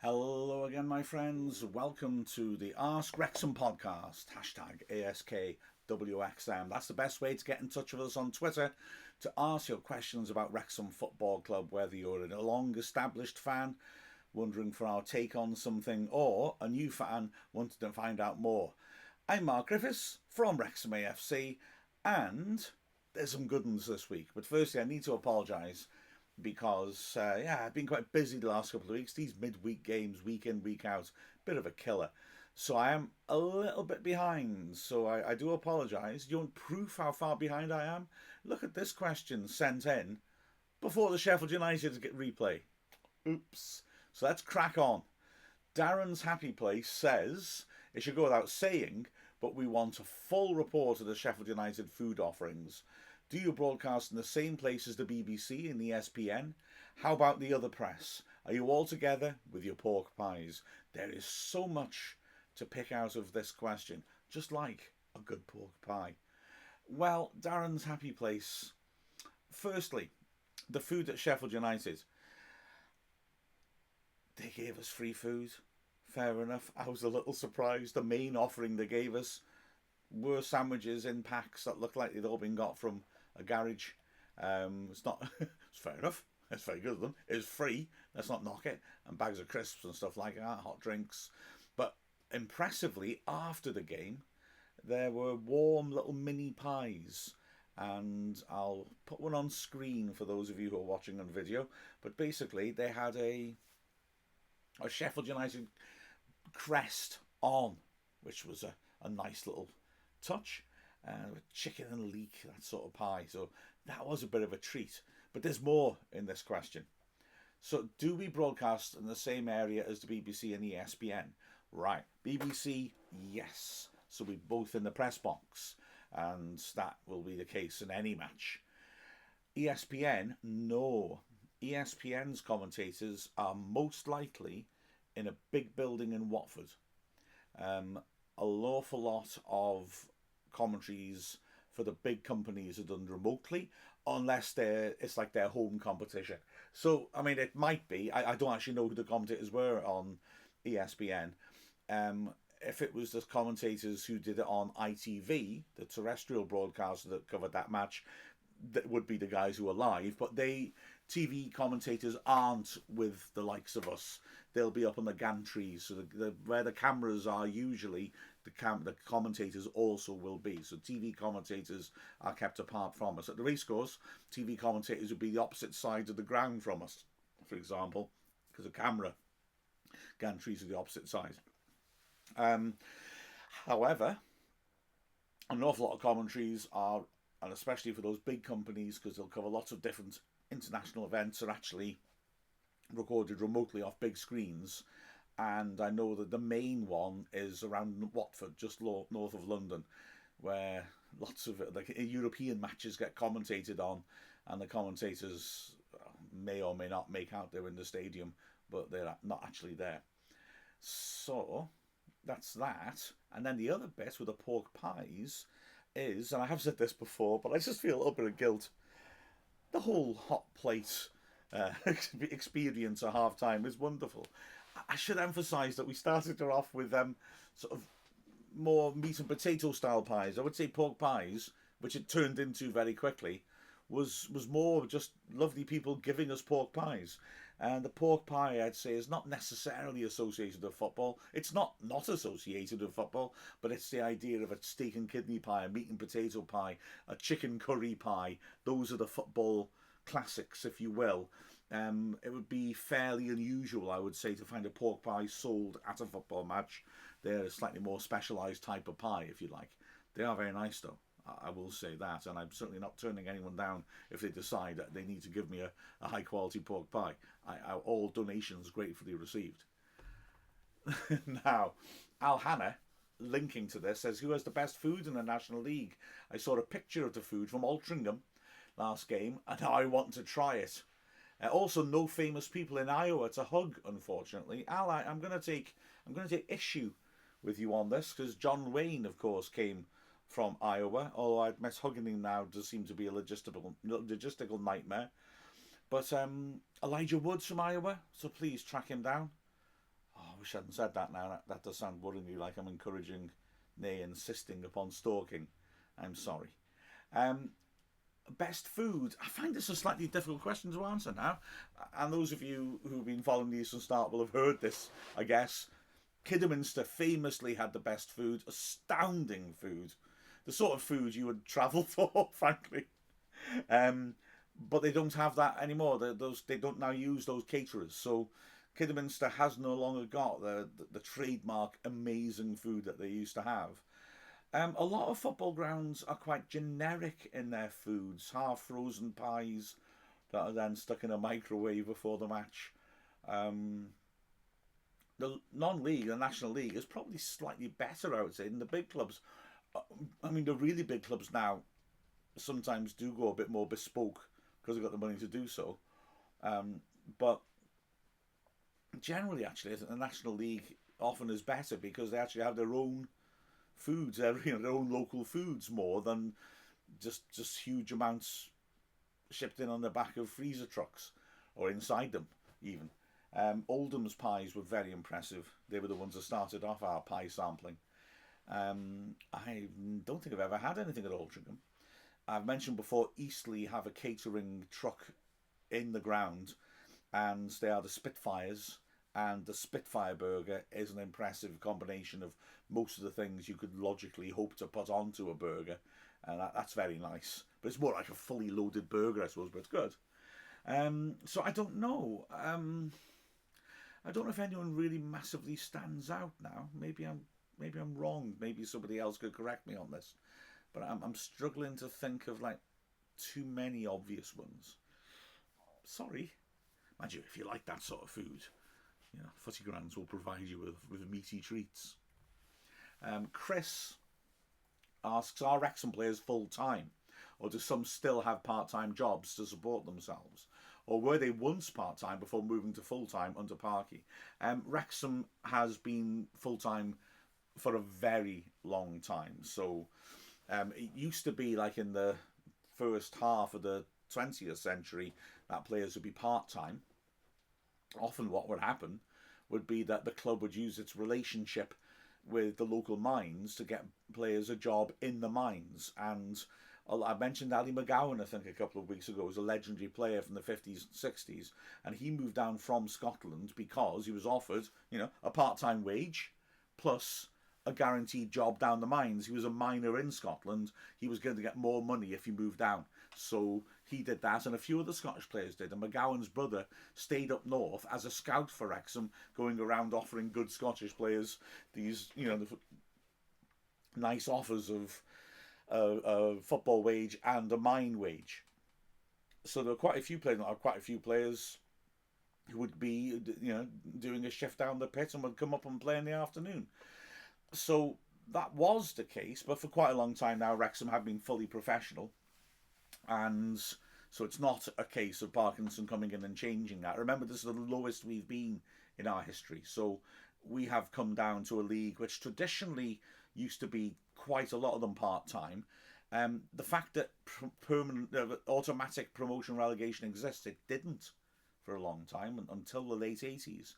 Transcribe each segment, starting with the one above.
Hello again, my friends. Welcome to the Ask Wrexham podcast. Hashtag ASKWXM. That's the best way to get in touch with us on Twitter to ask your questions about Wrexham Football Club, whether you're a long established fan wondering for our take on something or a new fan wanting to find out more. I'm Mark Griffiths from Wrexham AFC, and there's some good ones this week. But firstly, I need to apologise because I've been quite busy the last couple of weeks. These midweek games, week in, week out, bit of a killer. So I am a little bit behind. So I do apologise. You want proof how far behind I am? Look at this question sent in before the Sheffield United replay. Oops. So let's crack on. Darren's Happy Place says, it should go without saying, but we want a full report of the Sheffield United food offerings. Do you broadcast in the same place as the BBC and the ESPN? How about the other press? Are you all together with your pork pies? There is so much to pick out of this question, just like a good pork pie. Well, Darren's Happy Place. Firstly, the food at Sheffield United. They gave us free food. Fair enough. I was a little surprised. The main offering they gave us were sandwiches in packs that looked like they'd all been got from a garage. It's not. It's fair enough. It's very good of them. It's free. Let's not knock it. And bags of crisps and stuff like that, hot drinks. But impressively, after the game, there were warm little mini pies. And I'll put one on screen for those of you who are watching on video. But basically, they had a Sheffield United crest on, which was a nice little touch. With chicken and leek, that sort of pie. So that was a bit of a treat. But there's more in this question. So do we broadcast in the same area as the BBC and the ESPN? Right. BBC, yes. So we're both in the press box. And that will be the case in any match. ESPN, no. ESPN's commentators are most likely in a big building in Watford. An awful lot of commentaries for the big companies are done remotely, unless it's like their home competition. So, I mean, it might be. I don't actually know who the commentators were on ESPN. If it was the commentators who did it on ITV, the terrestrial broadcaster that covered that match, that would be the guys who are live, but TV commentators aren't with the likes of us. They'll be up on the gantries, so where the cameras are usually, the commentators also will be. So TV commentators are kept apart from us. At the racecourse, TV commentators would be the opposite side of the ground from us, for example, because the camera gantries are the opposite side. However, an awful lot of commentaries are, and especially for those big companies, because they'll cover lots of different international events, are actually recorded remotely off big screens. And I know that the main one is around Watford, just north of London, where lots of European matches get commentated on, and the commentators may or may not make out they're in the stadium, but they're not actually there. So that's that. And then the other bit with the pork pies is, and I have said this before, but I just feel a little bit of guilt. The whole hot plate experience at half time is wonderful. I should emphasise that we started her off with sort of more meat and potato style pies. I would say pork pies, which it turned into very quickly, was more just lovely people giving us pork pies. And the pork pie, I'd say, is not necessarily associated with football. It's not associated with football, but it's the idea of a steak and kidney pie, a meat and potato pie, a chicken curry pie. Those are the football classics, if you will. It would be fairly unusual, I would say, to find a pork pie sold at a football match. They're a slightly more specialised type of pie, if you like. They are very nice, though. I will say that, and I'm certainly not turning anyone down if they decide that they need to give me a high quality pork pie. All donations gratefully received. Now, Al Hanna, linking to this, says, who has the best food in the National League? I saw a picture of the food from Altrincham last game, and now I want to try it. Also, no famous people in Iowa to hug, unfortunately. Al, I'm going to take issue with you on this, because John Wayne, of course, came from Iowa, although I'd miss hugging him now does seem to be a logistical nightmare. But Elijah Woods from Iowa, so please track him down. wish I hadn't said that now. That does sound worryingly like I'm encouraging, nay, insisting upon stalking. I'm sorry. Um, Best food. I find this a slightly difficult question to answer now. And those of you who've been following these from start will have heard this, I guess. Kidderminster famously had the best food, astounding food, the sort of food you would travel for, frankly. But they don't have that anymore. They don't now use those caterers. So Kidderminster has no longer got the trademark amazing food that they used to have. A lot of football grounds are quite generic in their foods, half-frozen pies that are then stuck in a microwave before the match. The non-league, the National League, is probably slightly better, I would say, than the big clubs. I mean, the really big clubs now sometimes do go a bit more bespoke because they've got the money to do so. But generally, actually, the National League often is better because they actually have their own foods, their own local foods, more than just huge amounts shipped in on the back of freezer trucks or inside them, even. Oldham's pies were very impressive. They were the ones that started off our pie sampling. I don't think I've ever had anything at Altrincham. I've mentioned before, Eastleigh have a catering truck in the ground, and they are the Spitfires, and the Spitfire burger is an impressive combination of most of the things you could logically hope to put onto a burger, and that's very nice. But it's more like a fully loaded burger, I suppose, but it's good. So I don't know. I don't know if anyone really massively stands out now. Maybe I'm wrong. Maybe somebody else could correct me on this. But I'm struggling to think of like too many obvious ones. Sorry. Mind you, if you like that sort of food, Footy Grounds will provide you with meaty treats. Chris asks, are Wrexham players full-time? Or do some still have part-time jobs to support themselves? Or were they once part-time before moving to full-time under Parky? Wrexham has been full-time for a very long time. So it used to be like in the first half of the 20th century that players would be part-time. Often what would happen would be that the club would use its relationship with the local mines to get players a job in the mines. And I mentioned Ali McGowan, I think, a couple of weeks ago, was a legendary player from the 50s and 60s, and he moved down from Scotland because he was offered, a part-time wage plus a guaranteed job down the mines. He was a miner in Scotland. He was going to get more money if he moved down. So he did that, and a few other Scottish players did. And McGowan's brother stayed up north as a scout for Wrexham, going around offering good Scottish players these, nice offers of a football wage and a mine wage. So there were quite a few players who would be, doing a shift down the pit and would come up and play in the afternoon. So that was the case, but for quite a long time now, Wrexham have been fully professional. And so it's not a case of Parkinson coming in and changing that. Remember, this is the lowest we've been in our history. So we have come down to a league which traditionally used to be quite a lot of them part-time. The fact that automatic promotion relegation exists, it didn't for a long time, until the late 80s,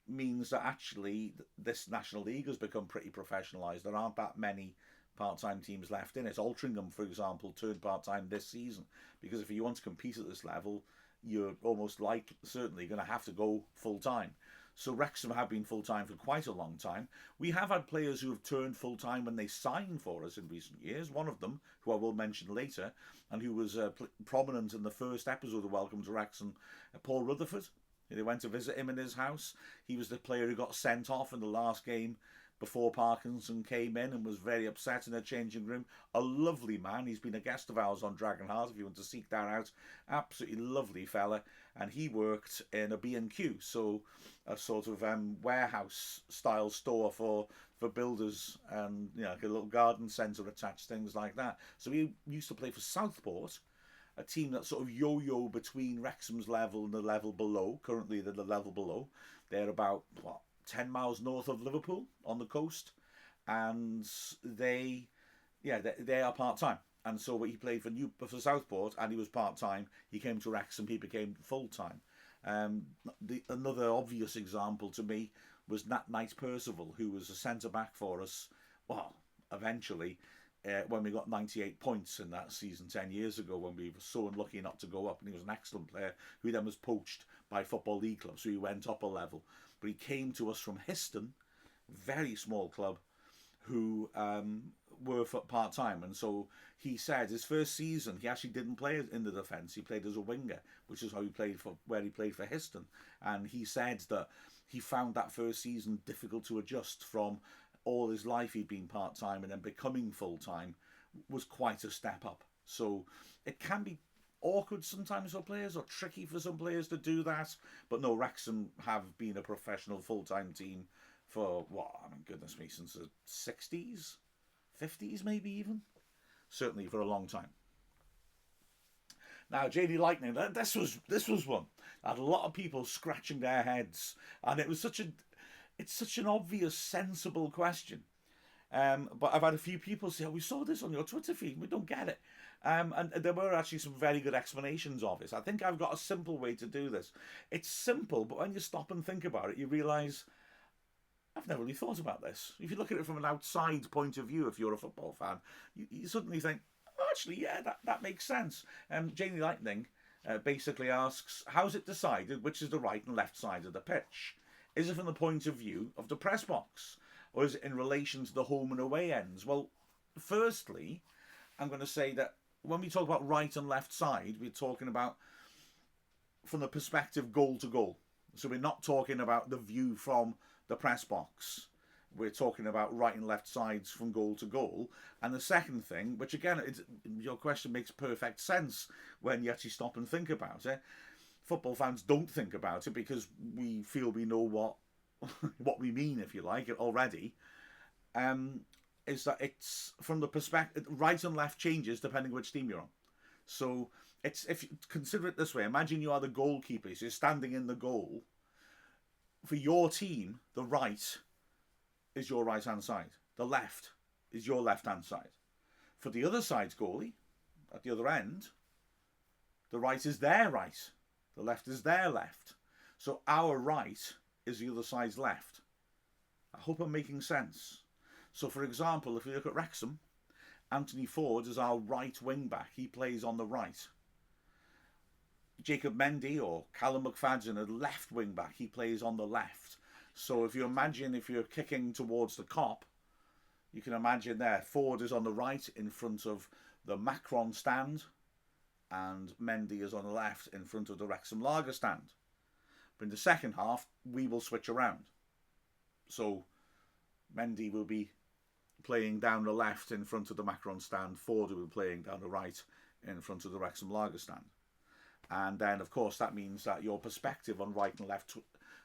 means that actually this National League has become pretty professionalised. There aren't that many part-time teams left in it. Altrincham, for example, turned part-time this season, because if you want to compete at this level, you're almost certainly going to have to go full-time. So Wrexham have been full-time for quite a long time. We have had players who have turned full-time when they signed for us in recent years. One of them, who I will mention later, and who was prominent in the first episode of Welcome to Wrexham, Paul Rutherford. They went to visit him in his house. He was the player who got sent off in the last game before Parkinson came in and was very upset in the changing room. A lovely man. He's been a guest of ours on Dragonheart, if you want to seek that out. Absolutely lovely fella. And he worked in a B&Q, so a sort of warehouse-style store for builders, and like a little garden centre attached, things like that. So he used to play for Southport, a team that sort of yo-yo between Wrexham's level and the level below. Currently, they're the level below. They're about, 10 miles north of Liverpool on the coast. And they are part-time. And so he played for Southport, and he was part-time. He came to Wrexham, he became full-time. Um, Another obvious example to me was Nat Knight Percival, who was a centre back for us. Well, eventually, when we got 98 points in that season 10 years ago, when we were so unlucky not to go up, and he was an excellent player who then was poached by Football League Club, so he went up a level. But he came to us from Histon, very small club, who were for part time, and so he said his first season he actually didn't play in the defence. He played as a winger, which is how he played for where he played for Histon. And he said that he found that first season difficult to adjust from all his life he'd been part time, and then becoming full time was quite a step up. So it can be awkward sometimes for players, or tricky for some players to do that. But no, Wrexham have been a professional full time team for what, I mean, goodness me, since the 60s, 50s, maybe even. Certainly for a long time. Now, JD Lightning, this was one. I had a lot of people scratching their heads, and it's such an obvious, sensible question. But I've had a few people say, "Oh, we saw this on your Twitter feed. We don't get it." And there were actually some very good explanations of it. I think I've got a simple way to do this. It's simple, but when you stop and think about it, you realise I've never really thought about this. If you look at it from an outside point of view, if you're a football fan, you suddenly think, oh, actually, yeah, that makes sense. Janie Lightning basically asks, how's it decided which is the right and left side of the pitch? Is it from the point of view of the press box? Or is it in relation to the home and away ends? Well, firstly, I'm going to say that when we talk about right and left side, we're talking about from the perspective goal to goal. So we're not talking about the view from the press box. We're talking about right and left sides from goal to goal. And the second thing, which again, your question makes perfect sense when you actually stop and think about it. Football fans don't think about it because we feel we know what we mean, if you like, it already. Is that it's from the perspective, right and left changes depending which team you're on. So it's, if you consider it this way, imagine you are the goalkeeper, so you're standing in the goal. For your team, the right is your right hand side. The left is your left hand side. For the other side's goalie, at the other end, the right is their right. The left is their left. So our right is the other side's left. I hope I'm making sense. So for example, if we look at Wrexham, Anthony Ford is our right wing back. He plays on the right. Jacob Mendy or Callum McFadden, a left wing back, he plays on the left. So if you imagine if you're kicking towards the Kop, you can imagine there Ford is on the right in front of the Macron stand, and Mendy is on the left in front of the Wrexham Lager stand. But in the second half, we will switch around. So Mendy will be playing down the left in front of the Macron stand, Ford will be playing down the right in front of the Wrexham Lager stand. And then, of course, that means that your perspective on right and left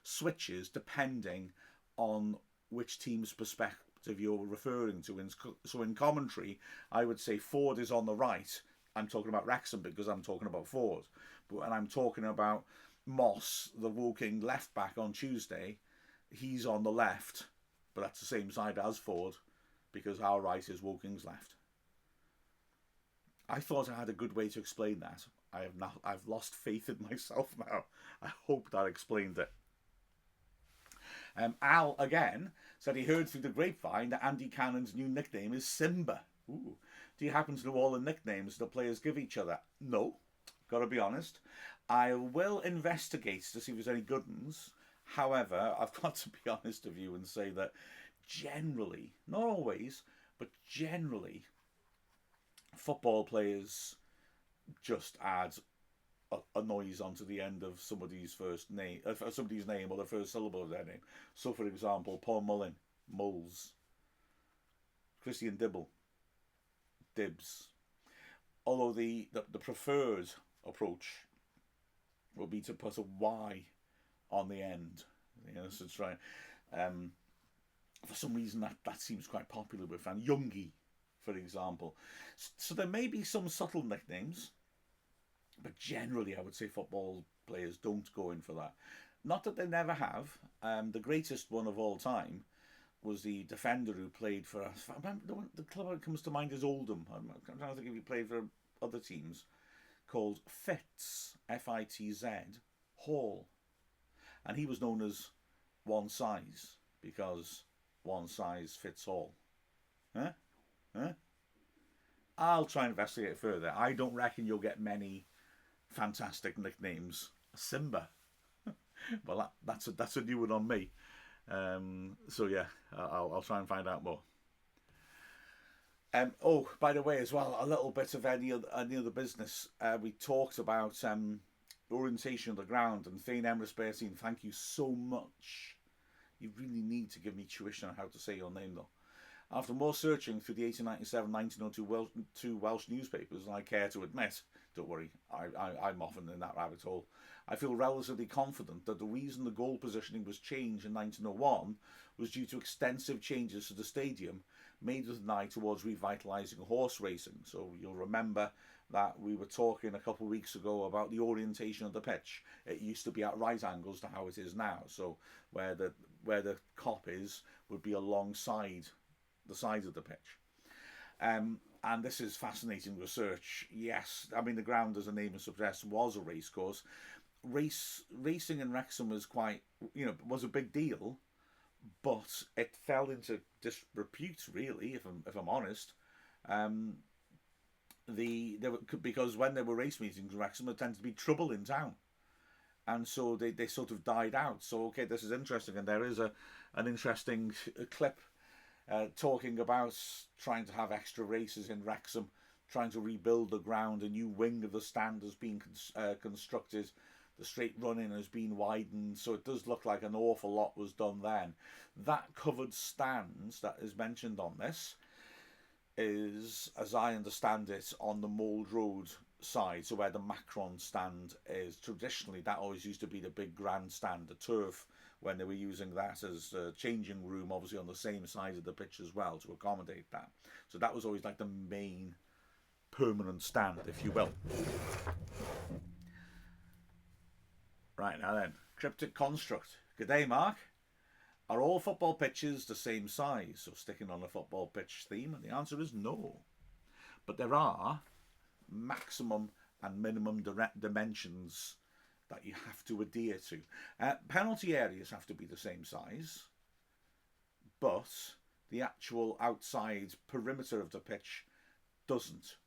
switches depending on which team's perspective you're referring to. So in commentary, I would say Ford is on the right. I'm talking about Wrexham because I'm talking about Ford. But when I'm talking about Moss, the Woking left back on Tuesday, he's on the left, but that's the same side as Ford because our right is Woking's left. I thought I had a good way to explain that. I've lost faith in myself now. I hope that explained it. Al, again, said he heard through the grapevine that Andy Cannon's new nickname is Simba. Ooh. Do you happen to know all the nicknames the players give each other? No, gotta be honest. I will investigate to see if there's any good ones. However, I've got to be honest with you and say that generally, not always, but generally, football players just add a noise onto the end of somebody's first name, somebody's name, or the first syllable of their name. So, for example, Paul Mullin, Moles. Christian Dibble, Dibs. Although the preferred approach will be to put a Y on the end. You know, so try. For some reason, that seems quite popular with fans. Youngie, for example. So there may be some subtle nicknames, but generally I would say football players don't go in for that. Not that they never have. The greatest one of all time was the defender who played for us. The club that comes to mind is Oldham. I'm trying to think if he played for other teams, called Fitz, Fitz. Hall. And he was known as one size because one size fits all. Huh? Huh? I'll try and investigate it further. I don't reckon you'll get many fantastic nicknames. Simba. Well, that's a new one on me. So yeah, I'll try and find out more. Oh, by the way, as well, a little bit of any other business. We talked about orientation of the ground, and Thane Emrys Bertine, thank you so much. You really need to give me tuition on how to say your name, though. After more searching through the 1897-1902 Welsh newspapers than I care to admit, don't worry, I'm often in that rabbit hole, I feel relatively confident that the reason the goal positioning was changed in 1901 was due to extensive changes to the stadium made with an eye towards revitalising horse racing. So you'll remember that we were talking a couple of weeks ago about the orientation of the pitch. It used to be at right angles to how it is now. So where the cop is would be alongside the sides of the pitch. And this is fascinating research. Yes, I mean the ground, as the name suggests, was a racecourse. Racing in Wrexham was was a big deal, but it fell into disrepute, really, if I'm honest. Because when there were race meetings in Wrexham, there tended to be trouble in town, and so they sort of died out. So okay, this is interesting, and there is an interesting clip talking about trying to have extra races in Wrexham, trying to rebuild the ground. A new wing of the stand has been constructed. The straight running has been widened, so it does look like an awful lot was done then. That covered stand that is mentioned on this is, as I understand it, on the Mould Road side, so where the Macron stand is. Traditionally, that always used to be the big grandstand, the turf, when they were using that as a changing room, obviously on the same side of the pitch as well, to accommodate that. So that was always like the main permanent stand, if you will. Right, now then, cryptic construct. Good day, Mark. Are all football pitches the same size? So sticking on a football pitch theme, and the answer is no. But there are maximum and minimum dimensions that you have to adhere to. Penalty areas have to be the same size, but the actual outside perimeter of the pitch doesn't.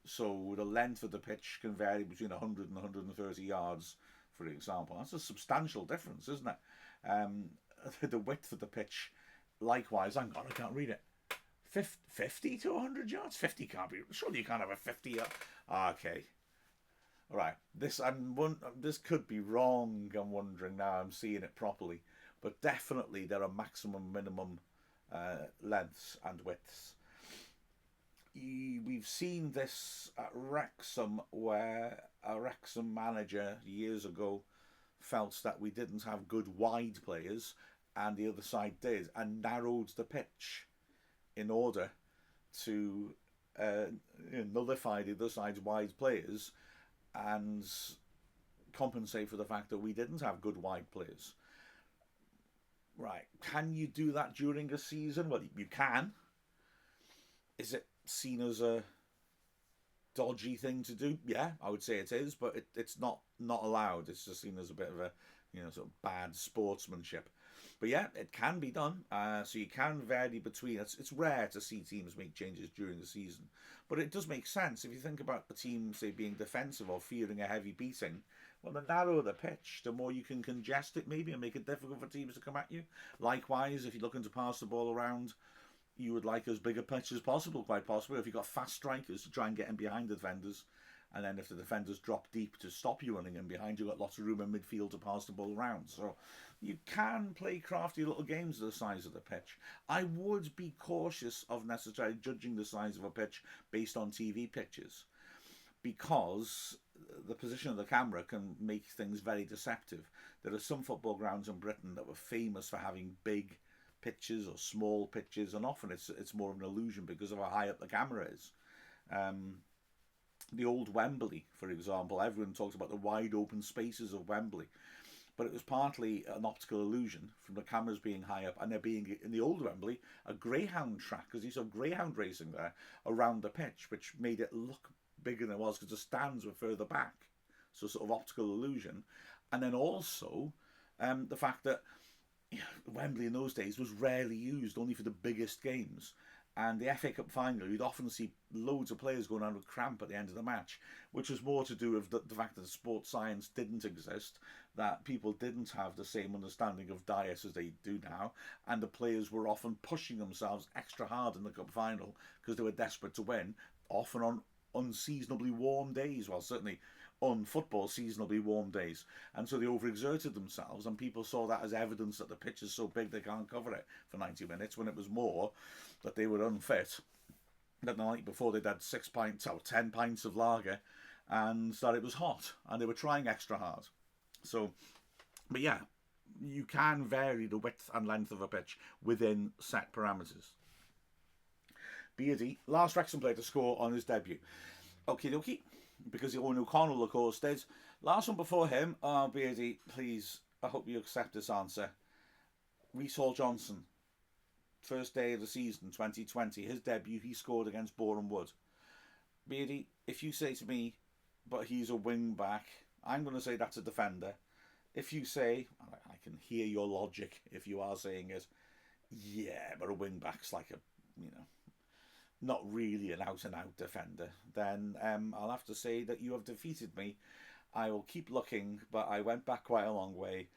So the length of the pitch can vary between 100 and 130 yards, for example. That's a substantial difference, isn't it? The width of the pitch, likewise, I can't read it. 50 to 100 yards? 50 can't be. Surely you can't have a 50 yard. Okay. All right. This could be wrong. I'm wondering now. I'm seeing it properly, but definitely there are maximum, minimum lengths and widths. We've seen this at Wrexham, where a Wrexham manager years ago felt that we didn't have good wide players and the other side did, and narrowed the pitch in order to nullify the other side's wide players and compensate for the fact that we didn't have good wide players. Right, can you do that during a season? Well, you can. Is it seen as a dodgy thing to do? Yeah, I would say it is, but it's not allowed. It's just seen as a bit of a sort of bad sportsmanship. But yeah, it can be done. So you can vary between. It's rare to see teams make changes during the season, but it does make sense if you think about the team, say, being defensive or fearing a heavy beating. Well, the narrower the pitch, the more you can congest it maybe and make it difficult for teams to come at you. Likewise, if you're looking to pass the ball around, you would like as big a pitch as possible, quite possibly. If you've got fast strikers to try and get in behind the defenders, and then if the defenders drop deep to stop you running in behind, you've got lots of room in midfield to pass the ball around. So you can play crafty little games of the size of the pitch. I would be cautious of necessarily judging the size of a pitch based on TV pictures, because the position of the camera can make things very deceptive. There are some football grounds in Britain that were famous for having big pitches or small pitches, and often it's more of an illusion because of how high up the camera is. The old Wembley, for example, everyone talks about the wide open spaces of Wembley, but it was partly an optical illusion from the cameras being high up and there being, in the old Wembley, a greyhound track, because you saw greyhound racing there around the pitch, which made it look bigger than it was because the stands were further back. So sort of optical illusion. And then also the fact that Wembley in those days was rarely used, only for the biggest games. And the FA Cup final, you'd often see loads of players going on with cramp at the end of the match, which was more to do with the fact that sports science didn't exist, that people didn't have the same understanding of diet as they do now, and the players were often pushing themselves extra hard in the cup final because they were desperate to win, often on unseasonably warm days. Well, certainly on football seasonably warm days, and so they overexerted themselves, and people saw that as evidence that the pitch is so big they can't cover it for 90 minutes, when it was more that they were unfit, that the night before they'd had 6 pints or 10 pints of lager, and that it was hot and they were trying extra hard. So, but yeah, you can vary the width and length of a pitch within set parameters. Beardy, last Wrexham player to score on his debut. Okie dokie, because Owen O'Connell, of course, did. Last one before him, Beardy, please, I hope you accept this answer. Reece Hall-Johnson, first day of the season, 2020, his debut, he scored against Boreham Wood. Beardy, if you say to me, but he's a wing back, I'm going to say that's a defender. If you say, I can hear your logic if you are saying it, yeah, but a wing back's like a, not really an out-and-out defender, then I'll have to say that you have defeated me. I will keep looking, but I went back quite a long way.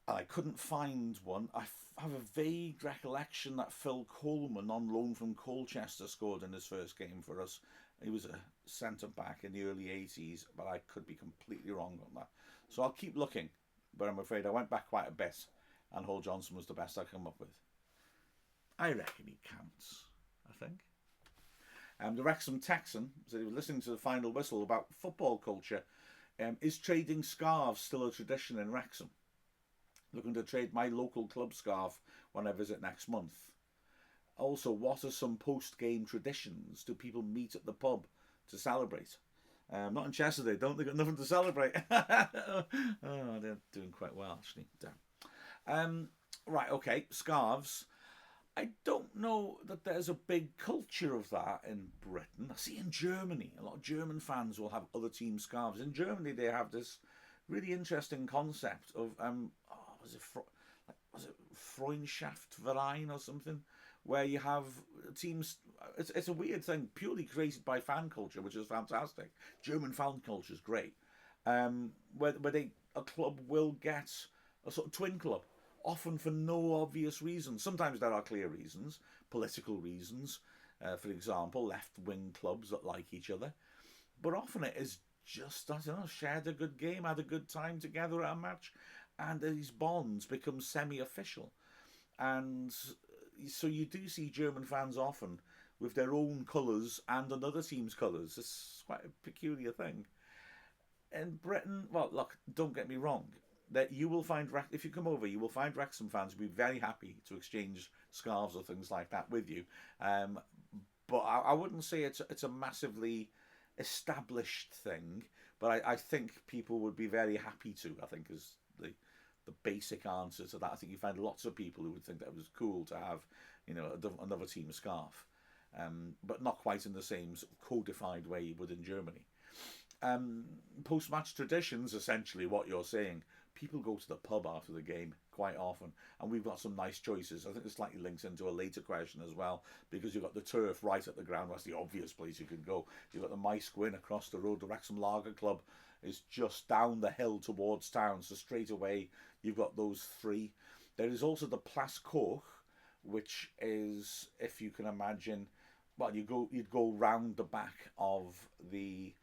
I couldn't find one. I have a vague recollection that Phil Coleman, on loan from Colchester, scored in his first game for us. He was a centre-back in the early 80s, but I could be completely wrong on that. So I'll keep looking, but I'm afraid I went back quite a bit, and Hall-Johnson was the best I come up with. I reckon he counts, I think. The Wrexham Texan said he was listening to the final whistle about football culture. Is trading scarves still a tradition in Wrexham? Looking to trade my local club scarf when I visit next month. Also, what are some post-game traditions? Do people meet at the pub to celebrate? Not in Chester, they don't. They've got nothing to celebrate. Oh, they're doing quite well, actually. Damn. Right, okay, scarves. I don't know that there's a big culture of that in Britain. I see in Germany, a lot of German fans will have other team scarves. In Germany, they have this really interesting concept of was it Freundschaftsverein or something, where you have teams. It's a weird thing, purely created by fan culture, which is fantastic. German fan culture is great. Where a club will get a sort of twin club, often for no obvious reason. Sometimes there are clear reasons, political reasons. For example, left-wing clubs that like each other, but often it is just, I don't know, shared a good game, had a good time together at a match, and these bonds become semi-official. And so you do see German fans often with their own colours and another team's colours. It's quite a peculiar thing. In Britain, well, look, don't get me wrong, that you will find, if you come over, you will find Wrexham fans who will be very happy to exchange scarves or things like that with you. But I wouldn't say it's a massively established thing, but I think people would be very happy to, I think, is the basic answer to that. I think you find lots of people who would think that it was cool to have, another team scarf, but not quite in the same sort of codified way you would in Germany. Post-match traditions, essentially what you're saying. People go to the pub after the game quite often, and we've got some nice choices. I think it slightly links into a later question as well, because you've got the turf right at the ground. That's the obvious place you could go. You've got the Mice Gwyn across the road. The Wrexham Lager Club is just down the hill towards town, so straight away you've got those three. There is also the Plas Coch, which is, if you can imagine, well, you'd go round the back of the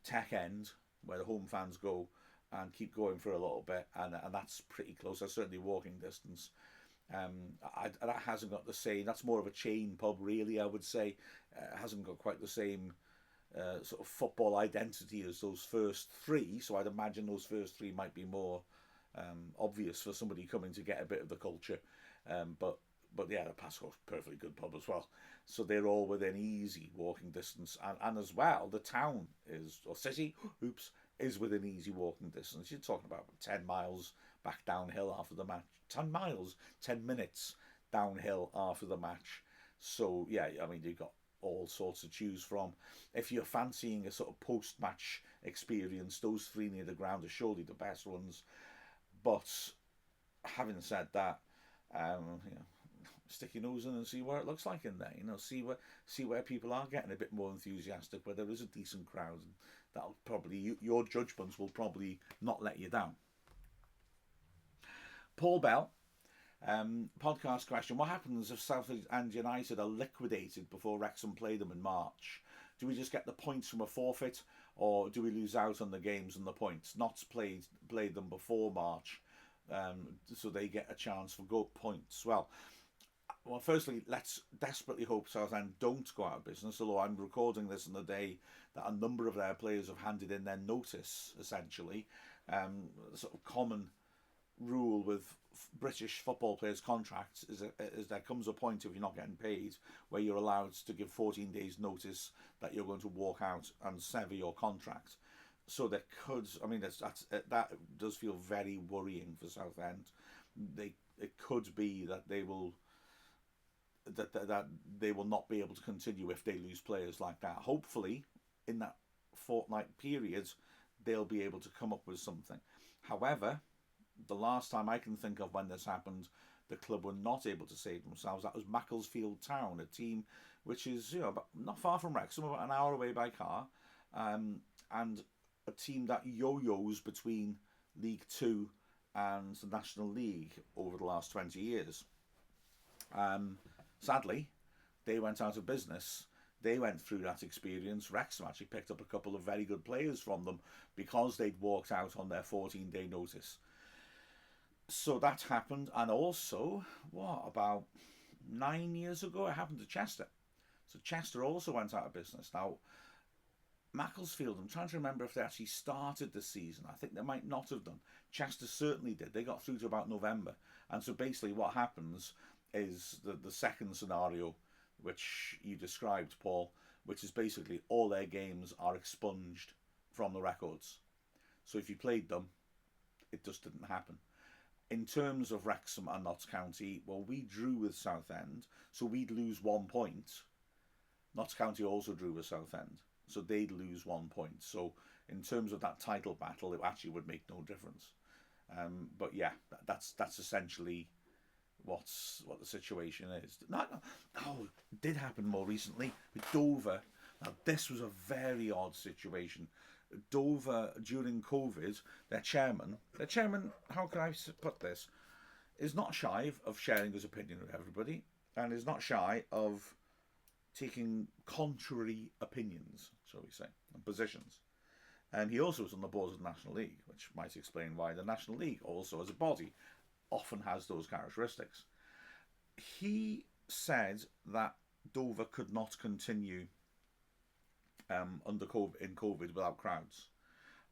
Tech End, where the home fans go, and keep going for a little bit, and that's pretty close. That's certainly walking distance. That hasn't got the same. That's more of a chain pub, really. I would say it hasn't got quite the same sort of football identity as those first three. So I'd imagine those first three might be more obvious for somebody coming to get a bit of the culture. But yeah, the Pasco's perfectly good pub as well. So they're all within easy walking distance, and as well, the town is within easy walking distance. You're talking about 10 miles back downhill after the match. 10 miles, 10 minutes downhill after the match. So yeah, I mean, you've got all sorts to choose from. If you're fancying a sort of post-match experience, those three near the ground are surely the best ones. But having said that, you know, stick your nose in and see what it looks like in there. You know, see where people are getting a bit more enthusiastic, where there is a decent crowd. And that'll probably, your judgments will probably not let you down. Paul Bell, podcast question: what happens if Southend United are liquidated before Wrexham play them in March? Do we just get the points from a forfeit, or do we lose out on the games and the points? Not played them before March, so they get a chance for good points. Well, firstly, let's desperately hope Southend don't go out of business, although I'm recording this on the day that a number of their players have handed in their notice, essentially. Sort of common rule with British football players' contracts is there comes a point, if you're not getting paid, where you're allowed to give 14 days notice that you're going to walk out and sever your contract. So there could, I mean, that does feel very worrying for Southend. It could be that they will not be able to continue if they lose players like that. Hopefully, in that fortnight period, they'll be able to come up with something. However, the last time I can think of when this happened, the club were not able to save themselves. That was Macclesfield Town, a team which is, you know, not far from Wrexham, about an hour away by car, and a team that yo-yos between League Two and the National League over the last 20 years. Sadly, they went out of business. They went through that experience. Wrexham actually picked up a couple of very good players from them because they'd walked out on their 14-day notice. So that happened, and also, about 9 years ago, it happened to Chester. So Chester also went out of business. Now, Macclesfield, I'm trying to remember if they actually started the season. I think they might not have done. Chester certainly did. They got through to about November. And so basically what happens is the second scenario, which you described, Paul, which is basically all their games are expunged from the records. So if you played them, it just didn't happen. In terms of Wrexham and Notts County, well, we drew with Southend, so we'd lose 1 point. Notts County also drew with Southend, so they'd lose 1 point. So in terms of that title battle, it actually would make no difference. But yeah, that's essentially what the situation is. It did happen more recently with Dover. Now, this was a very odd situation. Dover, during COVID, their chairman, how can I put this, is not shy of sharing his opinion with everybody, and is not shy of taking contrary opinions, shall we say, and positions. And he also was on the board of the National League, which might explain why the National League, also as a body, often has those characteristics. He said that Dover could not continue in COVID without crowds.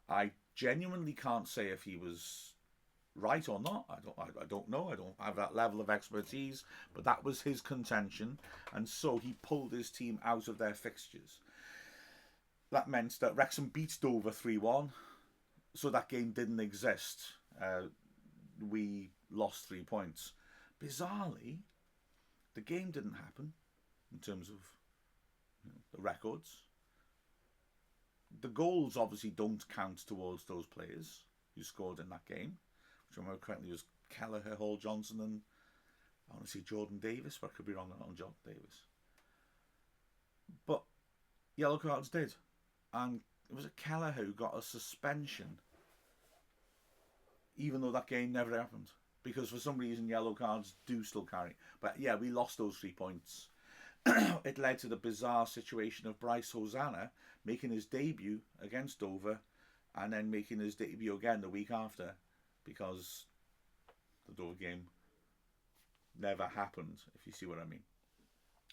I genuinely can't say if he was right or not. I don't know. I don't have that level of expertise, but that was his contention, and so he pulled his team out of their fixtures. That meant that Wrexham beat Dover 3-1, so that game didn't exist. We lost 3 points. Bizarrely, the game didn't happen in terms of the records. The goals obviously don't count towards those players who scored in that game, which I remember correctly was Kelleher, Hall Johnson, and I want to say Jordan Davis, but I could be wrong on Jordan Davis. But yellow cards did, and it was a Kelleher who got a suspension, even though that game never happened, because for some reason yellow cards do still carry. But yeah, we lost those 3 points. It led to the bizarre situation of Bryce Hosanna making his debut against Dover and then making his debut again the week after, because the Dover game never happened, if you see what I mean.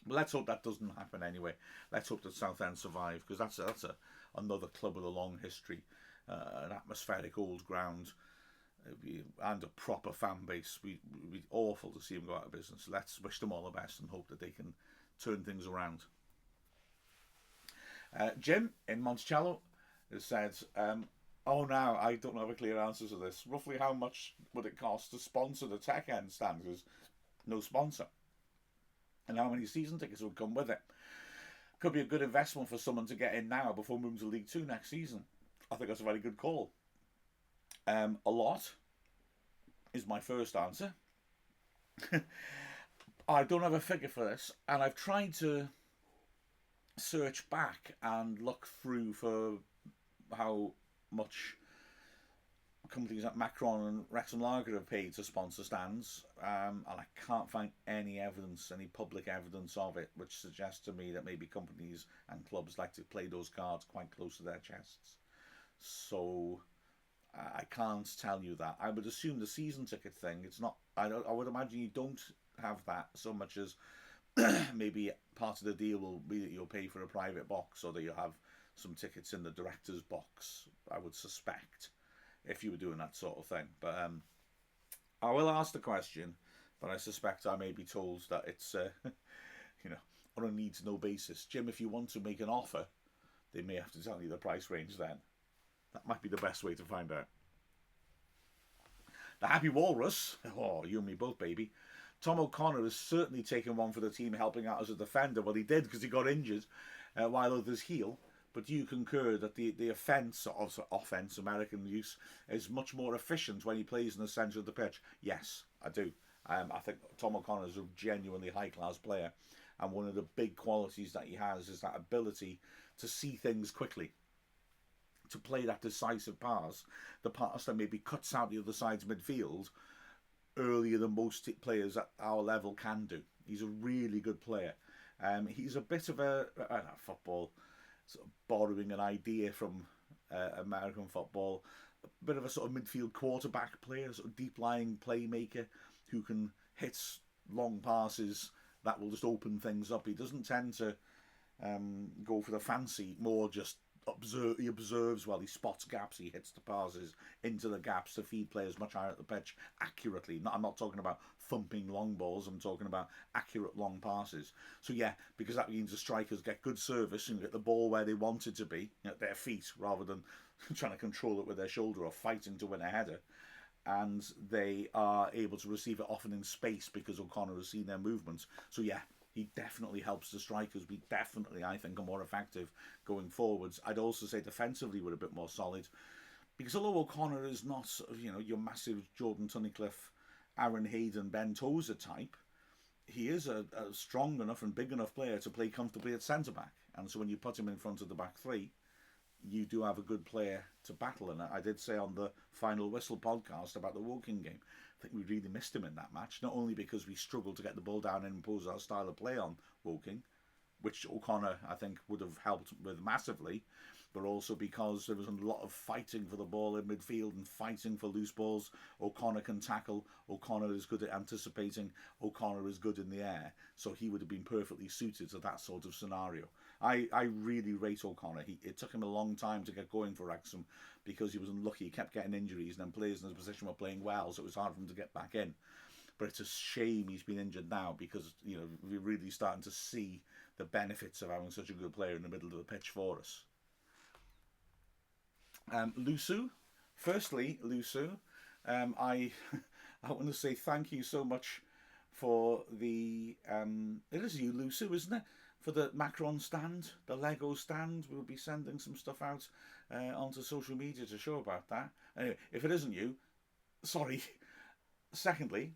But let's hope that doesn't happen anyway. Let's hope that Southend survive, because that's another club with a long history, an atmospheric old ground, and a proper fan base. It'd be awful to see them go out of business. Let's wish them all the best and hope that they can turn things around. Jim in Monticello has said, now I don't have a clear answer to this. Roughly how much would it cost to sponsor the Tech End stand? Because no sponsor. And how many season tickets would come with it? Could be a good investment for someone to get in now before moving to League Two next season. I think that's a very good call. A lot is my first answer. I don't have a figure for this, and I've tried to search back and look through for how much companies like Macron and Wrexham Lager have paid to sponsor stands, and I can't find any evidence, any public evidence of it, which suggests to me that maybe companies and clubs like to play those cards quite close to their chests. So I can't tell you that. I would assume the season ticket thing, it's not. I would imagine you don't have that so much as maybe part of the deal will be that you'll pay for a private box, or that you'll have some tickets in the director's box, I would suspect, if you were doing that sort of thing. But I will ask the question, but I suspect I may be told that it's on a need-to-know basis. Jim, if you want to make an offer, they may have to tell you the price range then. That might be the best way to find out. The Happy Walrus, oh, you and me both, baby. Tom O'Connor has certainly taken one for the team, helping out as a defender. Well, he did because he got injured while others heal. But do you concur that the offence, American use, is much more efficient when he plays in the centre of the pitch? Yes, I do. I think Tom O'Connor is a genuinely high-class player. And one of the big qualities that he has is that ability to see things quickly, to play that decisive pass, the pass that maybe cuts out the other side's midfield earlier than most players at our level can do. He's a really good player. He's a bit of a football, sort of borrowing an idea from American football, a bit of a sort of midfield quarterback player, sort of deep-lying playmaker who can hit long passes that will just open things up. He doesn't tend to go for the fancy, more just he observes well, he spots gaps, he hits the passes into the gaps to feed players much higher at the pitch accurately. I'm not talking about thumping long balls, I'm talking about accurate long passes. So yeah, because that means the strikers get good service and get the ball where they want it to be, at their feet, rather than trying to control it with their shoulder or fighting to win a header. And they are able to receive it often in space because O'Connor has seen their movements. So yeah, he definitely helps the strikers be definitely, I think, are more effective going forwards. I'd also say defensively we're a bit more solid, because although O'Connor is not your massive Jordan Tunnicliffe, Aaron Hayden, Ben Tozer type, he is a strong enough and big enough player to play comfortably at centre-back. And so when you put him in front of the back three, you do have a good player to battle. And I did say on the Final Whistle podcast about the Woking game, I think we really missed him in that match, not only because we struggled to get the ball down and impose our style of play on Woking, which O'Connor, I think, would have helped with massively, but also because there was a lot of fighting for the ball in midfield and fighting for loose balls. O'Connor can tackle, O'Connor is good at anticipating, O'Connor is good in the air, so he would have been perfectly suited to that sort of scenario. I really rate O'Connor. It took him a long time to get going for Wrexham because he was unlucky. He kept getting injuries, and then players in his position were playing well, so it was hard for him to get back in. But it's a shame he's been injured now, because we're really starting to see the benefits of having such a good player in the middle of the pitch for us. Lusu, firstly, Lusu, I want to say thank you so much for the it is you, Lusu, isn't it? For the Macron stand, the Lego stand. We'll be sending some stuff out onto social media to show about that. Anyway, if it isn't you, sorry. Secondly,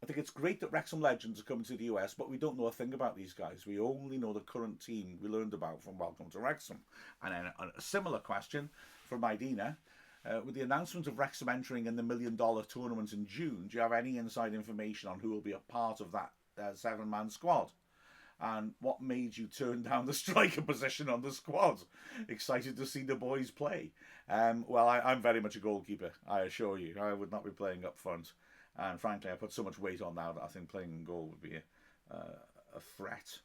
I think it's great that Wrexham Legends are coming to the US, but we don't know a thing about these guys. We only know the current team we learned about from Welcome to Wrexham. And then a similar question from Idina. With the announcement of Wrexham entering in the $1 million tournament in June, do you have any inside information on who will be a part of that 7-man squad? And what made you turn down the striker position on the squad? Excited to see the boys play. Well, I'm very much a goalkeeper, I assure you. I would not be playing up front. And frankly, I put so much weight on now that I think playing in goal would be a threat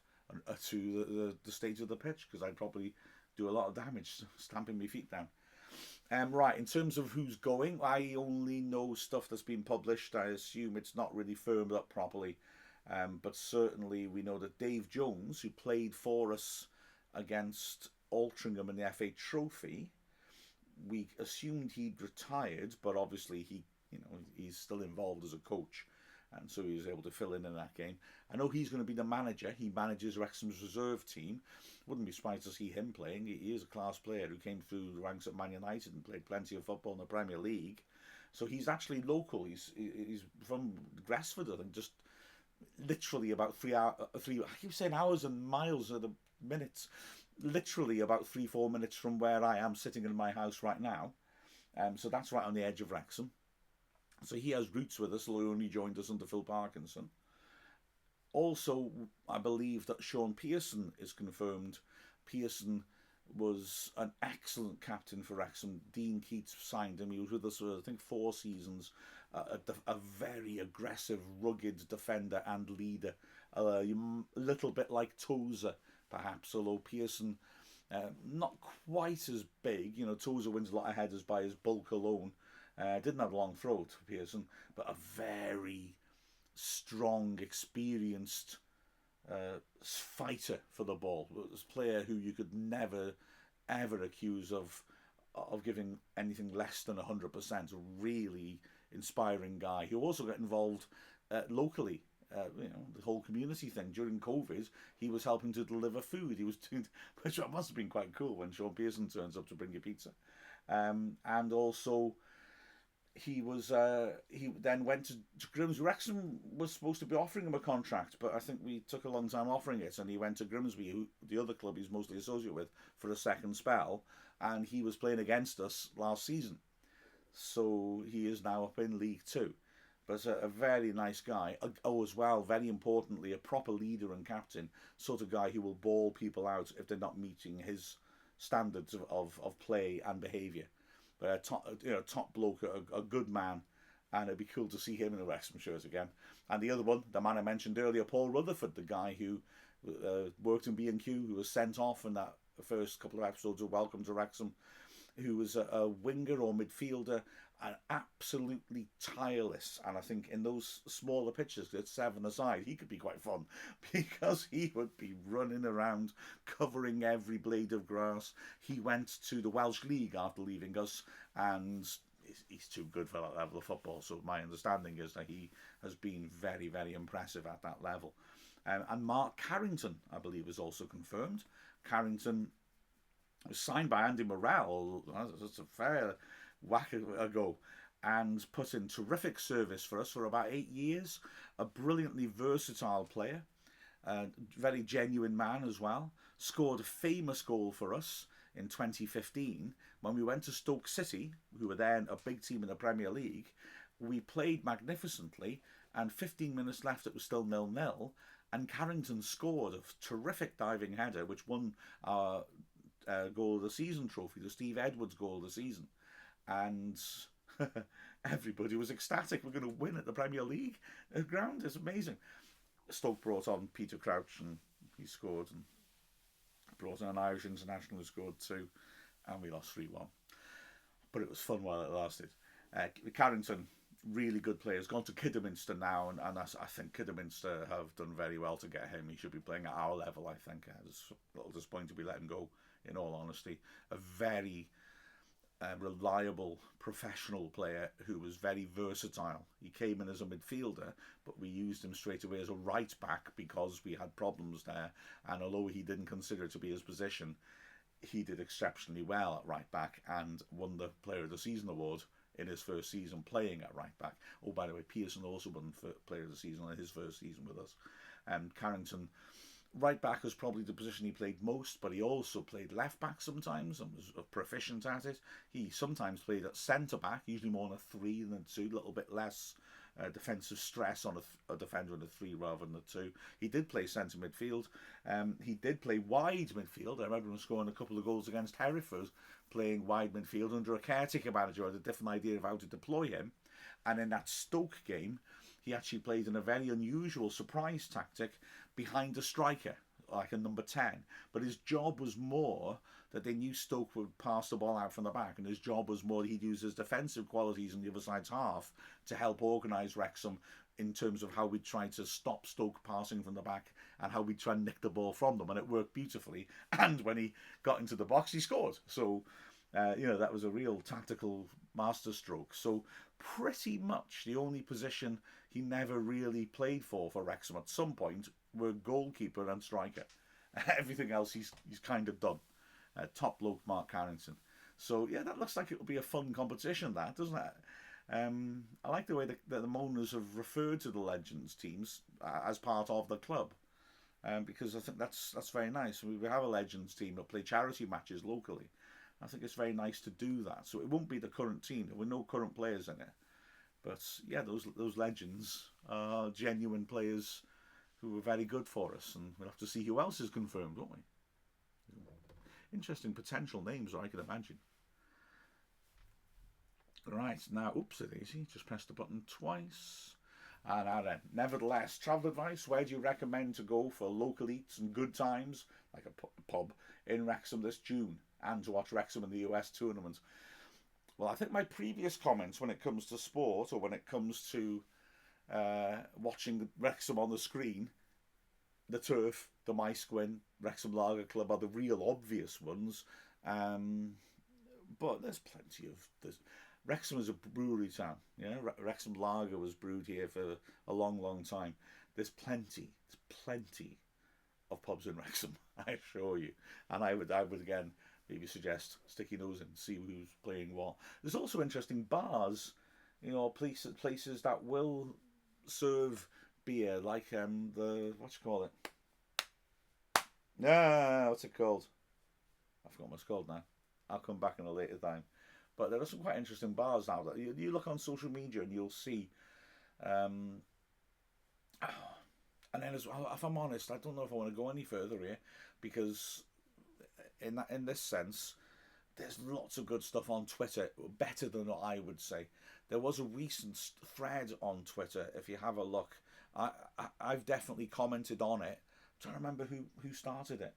to the state of the pitch, because I'd probably do a lot of damage stamping my feet down. Right, in terms of who's going, I only know stuff that's been published. I assume it's not really firmed up properly. But certainly we know that Dave Jones, who played for us against Altrincham in the FA Trophy, we assumed he'd retired, but obviously he's still involved as a coach. and so he was able to fill in that game. I know he's going to be the manager. He manages Wrexham's reserve team. Wouldn't be surprised to see him playing. He is a class player who came through the ranks at Man United and played plenty of football in the Premier League. So he's actually local. He's from Gresford, I think, just literally about 3 hours. I keep saying hours and miles are the minutes. Literally about 3-4 minutes from where I am sitting in my house right now. So that's right on the edge of Wrexham. So he has roots with us, although he only joined us under Phil Parkinson. Also, I believe that Sean Pearson is confirmed. Pearson was an excellent captain for Wrexham. Dean Keats signed him. He was with us for, I think, 4 seasons. A very aggressive, rugged defender and leader. A little bit like Tozer, perhaps, although Pearson, not quite as big. You know, Tozer wins a lot of headers by his bulk alone. Didn't have a long throat, Pearson, but a very strong, experienced fighter for the ball. This player who you could never, ever accuse of giving anything less than 100%. A really inspiring guy who also got involved locally. The whole community thing during COVID. He was helping to deliver food. He was doing, which must have been quite cool when Sean Pearson turns up to bring you pizza, and also. He then went to Grimsby. Wrexham was supposed to be offering him a contract, but I think we took a long time offering it, and he went to Grimsby, who the other club he's mostly associated with, for a second spell, and he was playing against us last season. So he is now up in League Two. But a very nice guy. As well, very importantly, a proper leader and captain, sort of guy who will bawl people out if they're not meeting his standards of play and behaviour. But top bloke, a good man, and it'd be cool to see him in the Wrexham shirt again. And the other one, the man I mentioned earlier, Paul Rutherford, the guy who worked in B&Q, who was sent off in that first couple of episodes of Welcome to Wrexham, who was a winger or midfielder, and absolutely tireless. And I think in those smaller pitches, at 7-a-side, he could be quite fun because he would be running around, covering every blade of grass. He went to the Welsh League after leaving us, and he's too good for that level of football. So my understanding is that he has been very, very impressive at that level. And Mark Carrington, I believe, is also confirmed. Carrington was signed by Andy Morrell. That's a fair whack ago, and put in terrific service for us for about 8 years. A brilliantly versatile player, very genuine man as well. Scored a famous goal for us in 2015 when we went to Stoke City, who were then a big team in the Premier League. We played magnificently, and 15 minutes left, it was still 0-0, and Carrington scored a terrific diving header which won our goal of the season trophy, the Steve Edwards goal of the season. And everybody was ecstatic. We're going to win at the Premier League ground. It's amazing. Stoke brought on Peter Crouch, and he scored, and brought in an Irish international who scored 2, and we lost 3-1. But it was fun while it lasted. Carrington, really good player, has gone to Kidderminster now, and I think Kidderminster have done very well to get him. He should be playing at our level, I think. It's a little disappointing we let him go, in all honesty. A very reliable professional player who was very versatile. He came in as a midfielder, but we used him straight away as a right back because we had problems there, and although he didn't consider it to be his position, he did exceptionally well at right back and won the Player of the Season award in his first season playing at right back. Oh, by the way, Pearson also won Player of the Season in his first season with us. Carrington, right back was probably the position he played most, but he also played left back sometimes and was proficient at it. He sometimes played at centre back, usually more on a 3 than a 2, a little bit less defensive stress on a defender in a 3 rather than a 2. He did play centre midfield. He did play wide midfield. I remember him scoring a couple of goals against Hereford, playing wide midfield under a caretaker manager who had a different idea of how to deploy him. And in that Stoke game, he actually played in a very unusual surprise tactic behind a striker, like a number 10. But his job was more that they knew Stoke would pass the ball out from the back, and his job was more that he'd use his defensive qualities in the other side's half to help organise Wrexham in terms of how we'd try to stop Stoke passing from the back and how we'd try and nick the ball from them. And it worked beautifully. And when he got into the box, he scored. So, that was a real tactical masterstroke. So pretty much the only position he never really played for Wrexham. At some point, were goalkeeper and striker. Everything else he's kind of done. Top bloke Mark Carrington. So yeah, that looks like it'll be a fun competition, that, doesn't it? I like the way that the Moaners have referred to the Legends teams as part of the club, because I think that's very nice. We have a Legends team that play charity matches locally. I think it's very nice to do that. So it won't be the current team. There were no current players in it, but yeah, those Legends are genuine players who were very good for us, and we'll have to see who else is confirmed, won't we? Interesting potential names, I can imagine. Right, now, oopsie-daisy, just pressed the button twice. And now then, nevertheless, travel advice, where do you recommend to go for local eats and good times, like a pub, in Wrexham this June, and to watch Wrexham in the US tournament? Well, I think my previous comments when it comes to sport, or when it comes to watching Wrexham on the screen, the turf, the Maesgwyn, Wrexham Lager Club are the real obvious ones. But there's plenty of... Wrexham is a brewery town. Yeah, Wrexham Lager was brewed here for a long, long time. There's plenty of pubs in Wrexham, I assure you. And I would again maybe suggest sticking those in, see who's playing what. There's also interesting bars, places that will serve beer, like the what you call it? What's it called? I forgot what it's called now. I'll come back in a later time. But there are some quite interesting bars now that you look on social media and you'll see. And then as well, if I'm honest, I don't know if I want to go any further here, because in this sense, there's lots of good stuff on Twitter, better than what I would say. There was a recent thread on Twitter, if you have a look. I've definitely commented on it. I'm trying to remember who started it.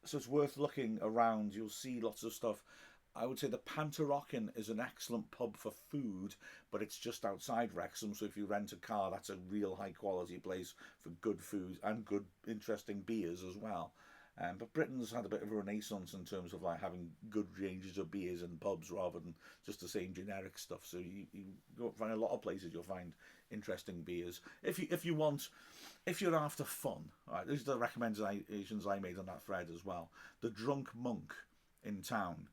So it's worth looking around. You'll see lots of stuff. I would say the Pantarockin is an excellent pub for food, but it's just outside Wrexham, so if you rent a car, that's a real high quality place for good food and good interesting beers as well. But Britain's had a bit of a renaissance in terms of like having good ranges of beers in pubs rather than just the same generic stuff. So you go find a lot of places you'll find interesting beers. If you're after fun, right, these are the recommendations I made on that thread as well. The Drunk Monk in town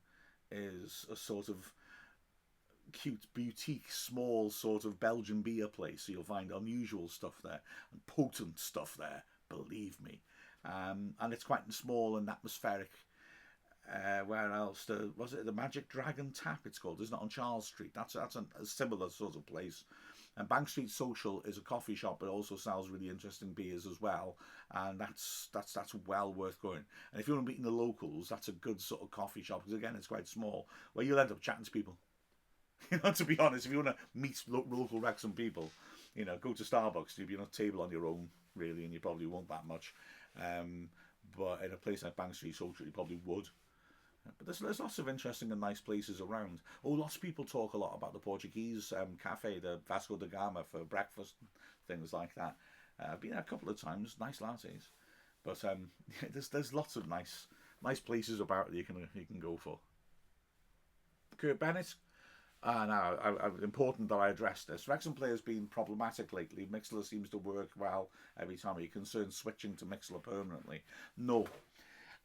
is a sort of cute boutique, small sort of Belgian beer place. So you'll find unusual stuff there and potent stuff there. Believe me. And it's quite small and atmospheric. Where else? Was it the Magic Dragon Tap? It's called, isn't it, on Charles Street? That's a similar sort of place. And Bank Street Social is a coffee shop, but also sells really interesting beers as well. And that's well worth going. And if you want to meet the locals, that's a good sort of coffee shop, because again, it's quite small, where you'll end up chatting to people. To be honest, if you want to meet local Wrexham people, go to Starbucks. You'll be on a table on your own, really, and you probably won't that much. But in a place like Bank Street Social, you probably would. But there's lots of interesting and nice places around. Lots of people talk a lot about the Portuguese cafe, the Vasco da Gama, for breakfast, things like that. I've been there a couple of times, nice lattes. But there's lots of nice places about that you can go for. Kurt Bennett. Now, important that I address this. Wrexham Player has been problematic lately. Mixler seems to work well every time. Are you concerned switching to Mixler permanently? No.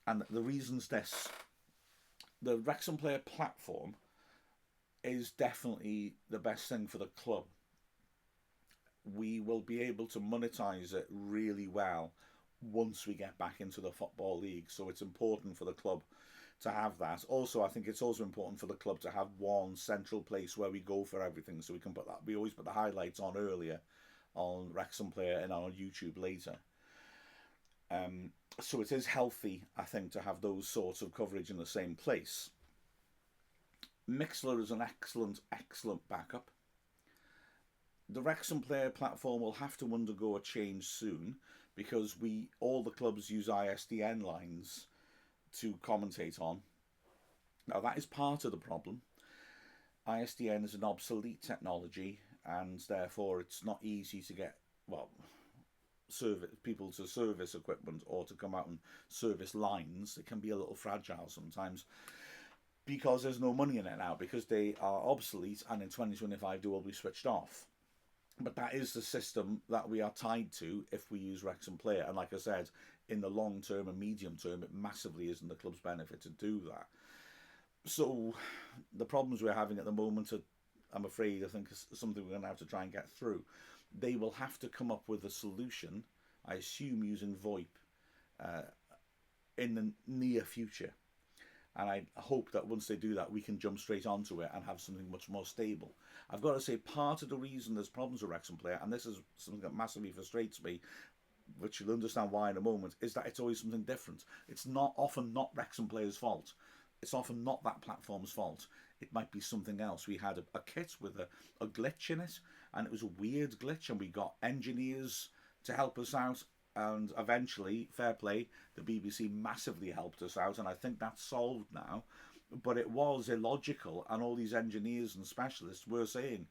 And the reason's this. The Wrexham Player platform is definitely the best thing for the club. We will be able to monetize it really well once we get back into the Football League. So it's important for the club to have that. Also, I think it's also important for the club to have one central place where we go for everything. So we can put that. We always put the highlights on earlier on Wrexham Player and on YouTube later. So it is healthy, I think, to have those sorts of coverage in the same place. Mixler is an excellent backup. The Wrexham Player platform will have to undergo a change soon, because all the clubs use ISDN lines to commentate on. Now, that is part of the problem. ISDN is an obsolete technology, and therefore it's not easy to get, people to service equipment or to come out and service lines. It can be a little fragile sometimes because there's no money in it now, because they are obsolete, and in 2025 they will be switched off. But that is the system that we are tied to if we use Wrexham Player. And like I said, in the long term and medium term, it massively is in the club's benefit to do that. So the problems we're having at the moment are, I'm afraid, I think is something we're going to have to try and get through. They will have to come up with a solution, I assume using VoIP, uh, in the near future. And I hope that once they do that, we can jump straight onto it and have something much more stable. I've got to say, part of the reason there's problems with Wrexham Player, and this is something that massively frustrates me, which you'll understand why in a moment, is that it's always something different. It's not often not Wrexham Player's fault. It's often not that platform's fault. It might be something else. We had a kit with a glitch in it, and it was a weird glitch, and we got engineers to help us out, and eventually, fair play, the BBC massively helped us out, and I think that's solved now. But it was illogical, and all these engineers and specialists were saying,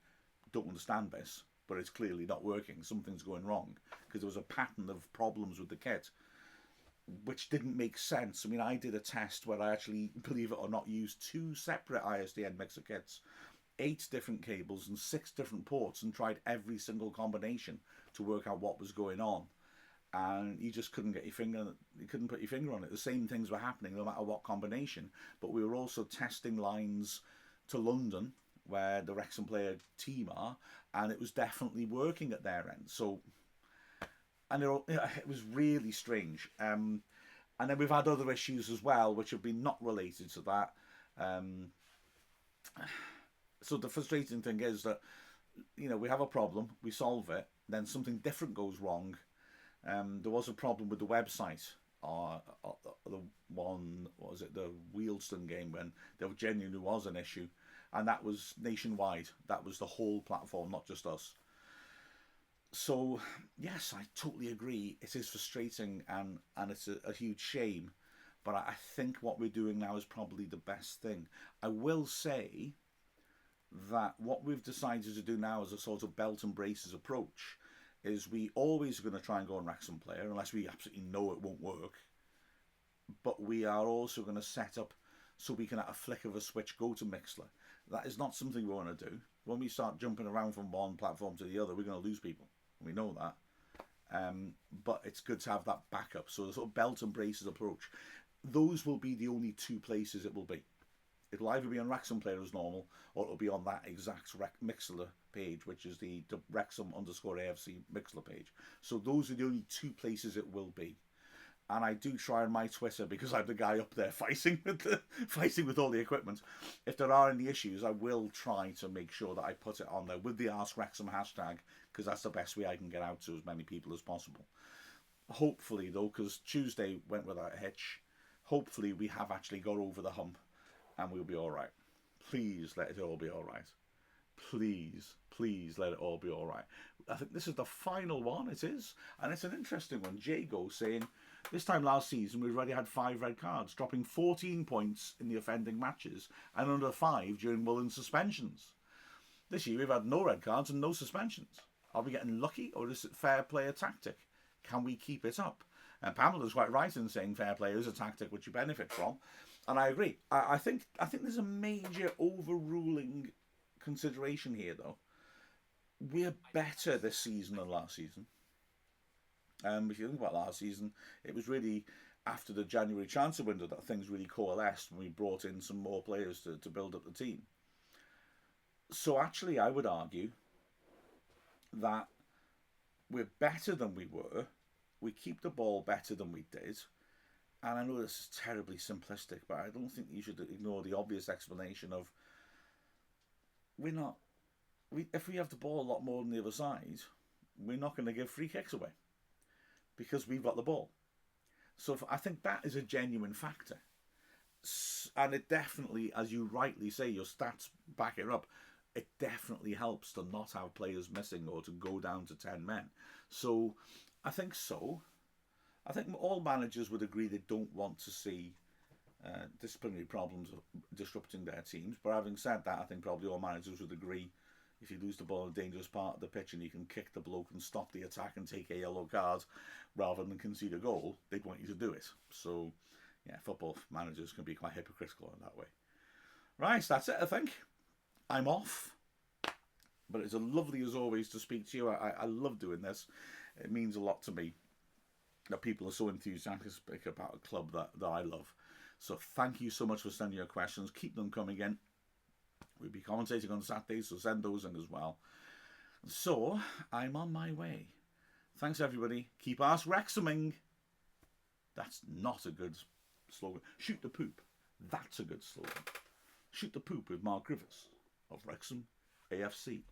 don't understand this, but it's clearly not working. Something's going wrong, because there was a pattern of problems with the kit, which didn't make sense. I mean, I did a test where I actually, believe it or not, used 2 separate ISDN mixer kits, 8 different cables and 6 different ports, and tried every single combination to work out what was going on. And you just couldn't get your finger, you couldn't put your finger on it. The same things were happening no matter what combination. But we were also testing lines to London, where the Wrexham Player team are, and it was definitely working at their end. So, and it was really strange. And then we've had other issues as well, which have been not related to that. So the frustrating thing is that, we have a problem, we solve it, then something different goes wrong. There was a problem with the website, the one, what was it, the Wealdstone game, when there genuinely was an issue, and that was nationwide. That was the whole platform, not just us. So, yes, I totally agree. It is frustrating, and it's a huge shame, but I think what we're doing now is probably the best thing. I will say that what we've decided to do now as a sort of belt and braces approach is we always are going to try and go on Wrexham Player unless we absolutely know it won't work. But we are also going to set up so we can, at a flick of a switch, go to Mixler. That is not something we want to do. When we start jumping around from one platform to the other, we're going to lose people. We know that. But it's good to have that backup. So the sort of belt and braces approach, those will be the only 2 places it will be. It'll either be on Wrexham Player as normal, or it'll be on that exact Mixler page, which is the Wrexham_AFC Mixler page. So those are the only 2 places it will be. And I do try on my Twitter, because I'm the guy up there fighting with all the equipment. If there are any issues, I will try to make sure that I put it on there with the AskWXM hashtag, because that's the best way I can get out to as many people as possible. Hopefully, though, because Tuesday went without a hitch, hopefully we have actually got over the hump, and we'll be all right. Please let it all be all right. Please let it all be all right. I think this is the final one, it is. And it's an interesting one. Jago saying, this time last season, we've already had 5 red cards, dropping 14 points in the offending matches and under 5 during Mullen suspensions. This year, we've had no red cards and no suspensions. Are we getting lucky, or is it fair play a tactic? Can we keep it up? And Pamela's quite right in saying fair play is a tactic which you benefit from. And I agree. I think there's a major overruling consideration here, though. We're better this season than last season. If you think about last season, it was really after the January transfer window that things really coalesced, when we brought in some more players to build up the team. So actually, I would argue that we're better than we were. We keep the ball better than we did. And I know this is terribly simplistic, but I don't think you should ignore the obvious explanation of if we have the ball a lot more than the other side, we're not going to give free kicks away because we've got the ball. So I think that is a genuine factor. And it definitely, as you rightly say, your stats back it up, it definitely helps to not have players missing or to go down to 10 men. So I think all managers would agree they don't want to see disciplinary problems disrupting their teams. But having said that, I think probably all managers would agree if you lose the ball in a dangerous part of the pitch and you can kick the bloke and stop the attack and take a yellow card rather than concede a goal, they'd want you to do it. So, yeah, football managers can be quite hypocritical in that way. Right, that's it, I think. I'm off. But it's a lovely as always to speak to you. I love doing this. It means a lot to me that people are so enthusiastic about a club that I love. So thank you so much for sending your questions. Keep them coming in. We'll be commentating on Saturdays, so send those in as well. So I'm on my way. Thanks everybody. Keep ASKWXMing. That's not a good slogan. Shoot the poop. That's a good slogan. Shoot the poop with Mark Griffiths of Wrexham AFC.